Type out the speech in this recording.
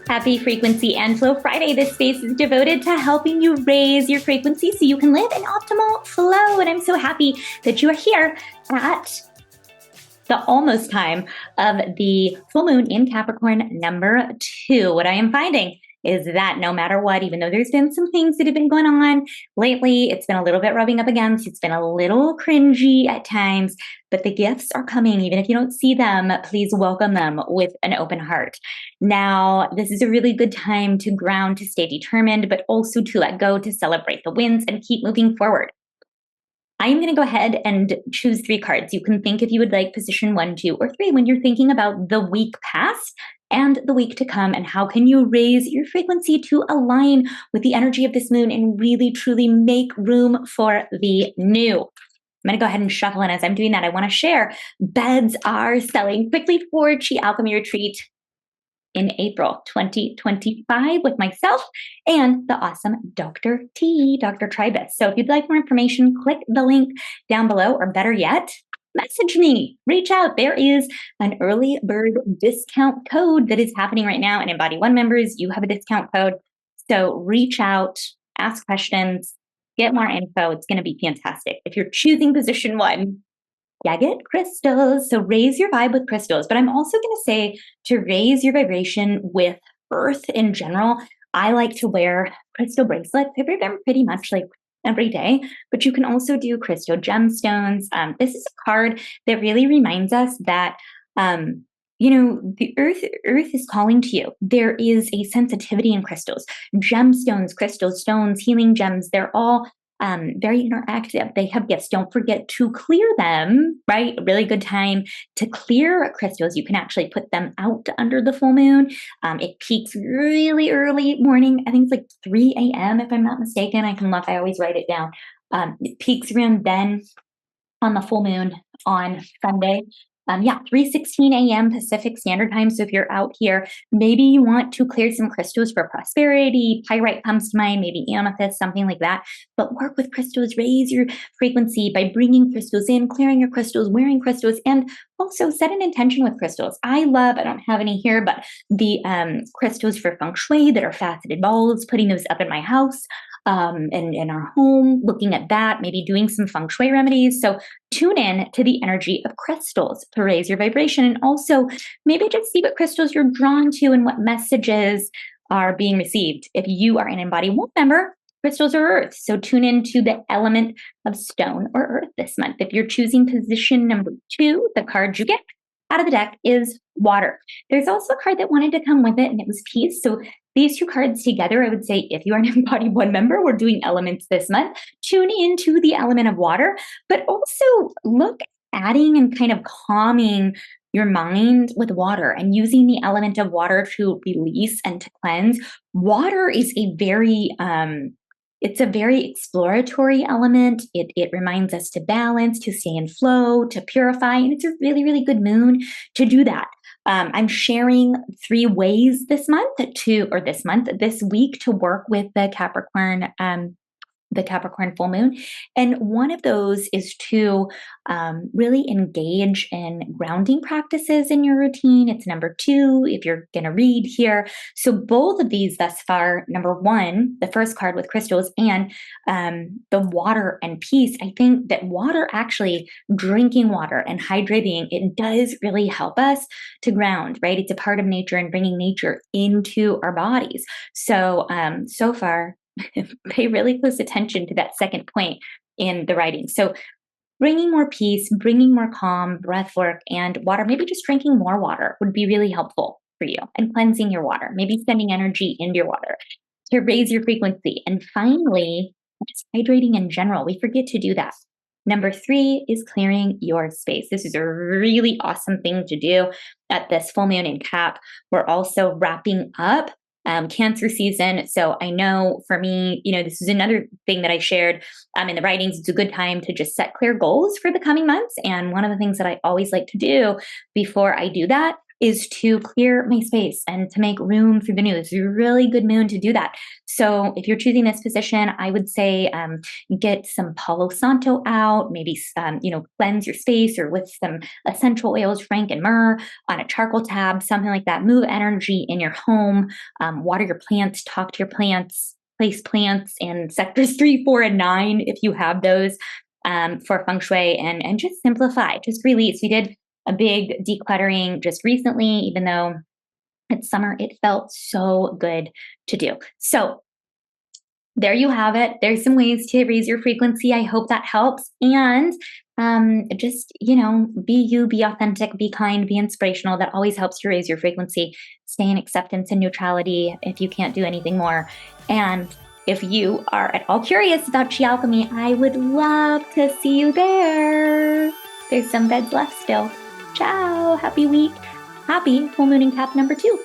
Happy Frequency and Flow Friday. This space is devoted to helping you raise your frequency so you can live in optimal flow. And I'm so happy that you are here at the almost time of the full moon in Capricorn number 2. What I am finding is that no matter what, even though there's been some things that have been going on lately, it's been a little bit rubbing up against, it's been a little cringy at times, but the gifts are coming. Even if you don't see them, please welcome them with an open heart. Now, this is a really good time to ground, to stay determined, but also to let go, to celebrate the wins and keep moving forward. I'm going to go ahead and choose 3 cards. You can think if you would like position 1, 2, or 3 when you're thinking about the week past and the week to come, and how can you raise your frequency to align with the energy of this moon and really truly make room for the new. I'm going to go ahead and shuffle, and as I'm doing that, I want to share beds are selling quickly for Chi Alchemy Retreat in April 2025 with myself and the awesome Dr. T, Dr. Tribus. So if you'd like more information, click the link down below, or better yet, message me, reach out. There is an early bird discount code that is happening right now, and Embody One members, you have a discount code. So reach out, ask questions, get more info. It's going to be fantastic. If you're choosing position 1, get crystals. So raise your vibe with crystals. But I'm also going to say to raise your vibration with earth in general. I like to wear crystal bracelets. I wear them pretty much like every day, but you can also do crystal gemstones. This is a card that really reminds us that, the earth is calling to you. There is a sensitivity in crystals, gemstones, crystals, stones, healing gems. They're all very interactive. They have gifts. Don't forget to clear them, right? A really good time to clear crystals. You can actually put them out under the full moon. It peaks really early morning. I think it's like 3 a.m. if I'm not mistaken. I can look. I always write it down. It peaks around then on the full moon on Sunday. 3:16 a.m. Pacific Standard Time. So if you're out here, maybe you want to clear some crystals for prosperity. Pyrite comes to mind, maybe amethyst, something like that. But work with crystals, raise your frequency by bringing crystals in, clearing your crystals, wearing crystals, and also set an intention with crystals. I don't have any here, but the crystals for feng shui that are faceted balls, putting those up in my house. And in our home, looking at that, maybe doing some feng shui remedies. So tune in to the energy of crystals to raise your vibration, and also maybe just see what crystals you're drawn to and what messages are being received. If you are an Embody One member, crystals are earth. So tune into the element of stone or earth this month. If you're choosing position number 2, the card you get out of the deck is water. There's also a card that wanted to come with it, and it was peace. So these 2 cards together, I would say if you are an Embody One member, we're doing elements this month. Tune into the element of water, but also look at adding and kind of calming your mind with water and using the element of water to release and to cleanse. Water is it's a very exploratory element. It reminds us to balance, to stay in flow, to purify, and it's a really, really good moon to do that. I'm sharing 3 ways this week to work with the Capricorn full moon. And one of those is to really engage in grounding practices in your routine. It's number 2 if you're going to read here. So both of these thus far, number 1, the first card with crystals, and the water and peace. I think that water, actually drinking water and hydrating, it does really help us to ground, right? It's a part of nature and bringing nature into our bodies. So, so far, pay really close attention to that second point in the writing. So bringing more peace, bringing more calm, breath work, and water, maybe just drinking more water would be really helpful for you, and cleansing your water, maybe sending energy into your water to raise your frequency. And finally, just hydrating in general. We forget to do that. Number 3 is clearing your space. This is a really awesome thing to do at this full moon in Cap. We're also wrapping up Cancer season. So I know for me, this is another thing that I shared in the writings. It's a good time to just set clear goals for the coming months. And one of the things that I always like to do before I do that is to clear my space and to make room for the new. It's a really good moon to do that. So if you're choosing this position, I would say get some Palo Santo out, maybe cleanse your space, or with some essential oils, frank and myrrh on a charcoal tab, something like that. Move energy in your home, water your plants, talk to your plants, place plants in sectors 3, 4, and 9 if you have those for feng shui, and just simplify, just release. We did a big decluttering just recently, even though it's summer, it felt so good to do. So there you have it. There's some ways to raise your frequency. I hope that helps. And just, be you, be authentic, be kind, be inspirational. That always helps to raise your frequency. Stay in acceptance and neutrality if you can't do anything more. And if you are at all curious about Chi Alchemy, I would love to see you there. There's some beds left still. Ciao. Happy week. Happy full moon in cap number 2.